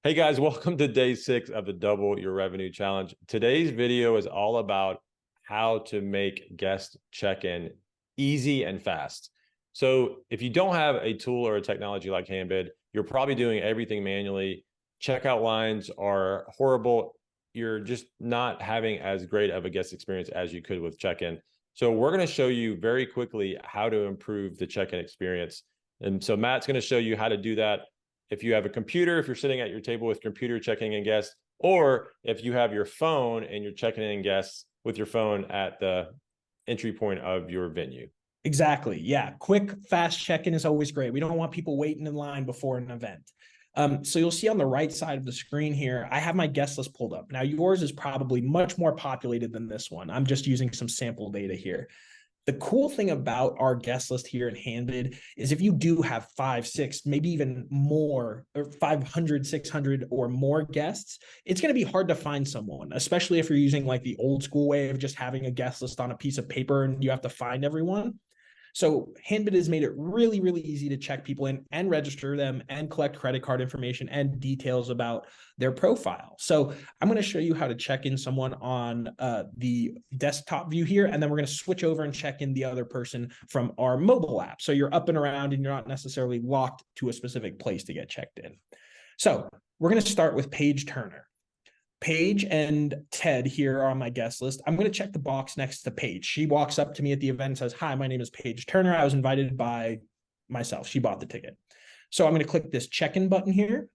Hey guys, welcome to day 6 of the Double Your Revenue Challenge. Today's video is all about how to make guest check-in easy and fast. So if you don't have a tool or a technology like Handbid, you're probably doing everything manually. Checkout lines are horrible. You're just not having as great of a guest experience as you could with check-in. So we're going to show you very quickly how to improve the check-in experience. And so Matt's going to show you how to do that. If you have a computer, if you're sitting at your table with computer checking in guests, or if you have your phone and you're checking in guests with your phone at the entry point of your venue. Exactly. Yeah. Quick, fast check-in is always great. We don't want people waiting in line before an event. So you'll see on the right side of the screen here, I have my guest list pulled up. Now, yours is probably much more populated than this one. I'm just using some sample data here. The cool thing about our guest list here in Handbid is if you do have 5, 6, maybe even more, or 500, 600 or more guests, it's going to be hard to find someone, especially if you're using like the old school way of just having a guest list on a piece of paper and you have to find everyone. So Handbid has made it really, really easy to check people in and register them and collect credit card information and details about their profile. So I'm going to show you how to check in someone on the desktop view here, and then we're going to switch over and check in the other person from our mobile app. So you're up and around and you're not necessarily locked to a specific place to get checked in. So we're going to start with Paige Turner. Paige and Ted here are on my guest list. I'm going to check the box next to Paige. She walks up to me at the event and says, "Hi, my name is Paige Turner. I was invited by myself." She bought the ticket. So I'm going to click this check-in button here.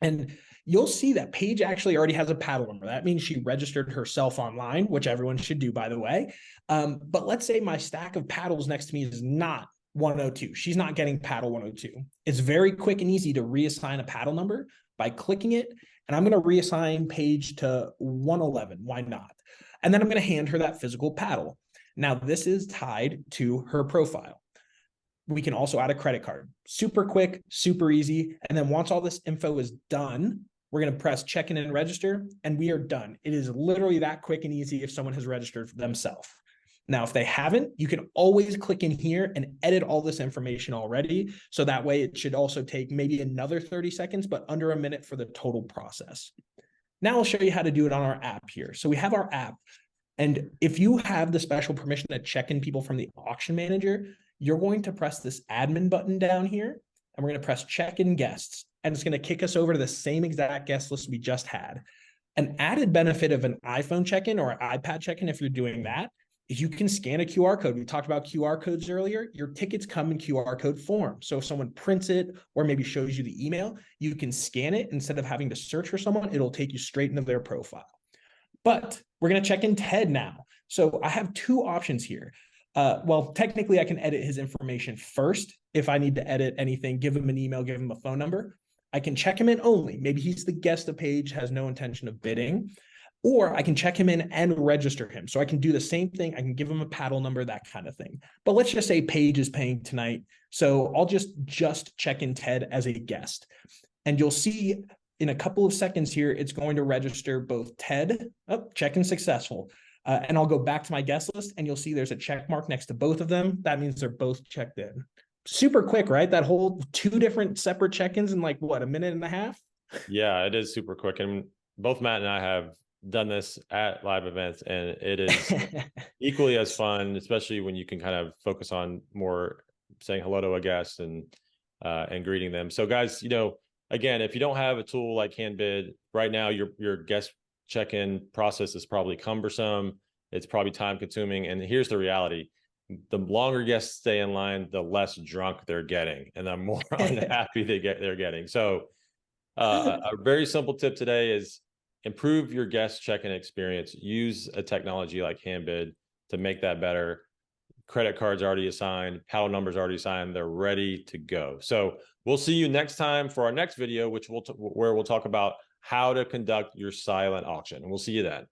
And you'll see that Paige actually already has a paddle number. That means she registered herself online, which everyone should do, by the way. But let's say my stack of paddles next to me is not 102. She's not getting paddle 102. It's very quick and easy to reassign a paddle number by clicking it. And I'm going to reassign Paige to 111. Why not? And then I'm going to hand her that physical paddle. Now, this is tied to her profile. We can also add a credit card. Super quick, super easy. And then once all this info is done, we're going to press check in and register, and we are done. It is literally that quick and easy if someone has registered themselves. Now, if they haven't, you can always click in here and edit all this information already. So that way it should also take maybe another 30 seconds, but under a minute for the total process. Now I'll show you how to do it on our app here. So we have our app. And if you have the special permission to check in people from the auction manager, you're going to press this admin button down here, and we're going to press check in guests. And it's going to kick us over to the same exact guest list we just had. An added benefit of an iPhone check-in or an iPad check-in, if you're doing that, is you can scan a QR code. We talked about QR codes earlier. Your tickets come in QR code form. So if someone prints it or maybe shows you the email, you can scan it. Instead of having to search for someone, it'll take you straight into their profile. But we're going to check in Ted now. So I have two options here. Well, technically, I can edit his information first. If I need to edit anything, give him an email, give him a phone number. I can check him in only. Maybe he's the guest of Paige, has no intention of bidding. Or I can check him in and register him. So I can do the same thing. I can give him a paddle number, that kind of thing. But let's just say Paige is paying tonight. So I'll just check in Ted as a guest. And you'll see in a couple of seconds here, it's going to register both Ted, check-in successful. And I'll go back to my guest list and you'll see there's a check mark next to both of them. That means they're both checked in. Super quick, right? That whole 2 different separate check-ins in like what, a minute and a half? Yeah, it is super quick. And both Matt and I have done this at live events, and it is equally as fun, especially when you can kind of focus on more saying hello to a guest and greeting them. So guys, again, if you don't have a tool like Handbid right now, your guest check-in process is probably cumbersome. It's probably time consuming. And here's the reality. The longer guests stay in line, the less drunk they're getting and the more unhappy they're getting. So a very simple tip today is improve your guest check-in experience. Use a technology like Handbid to make that better. Credit cards already assigned, paddle numbers already assigned. They're ready to go. So we'll see you next time for our next video, where we'll talk about how to conduct your silent auction. And we'll see you then.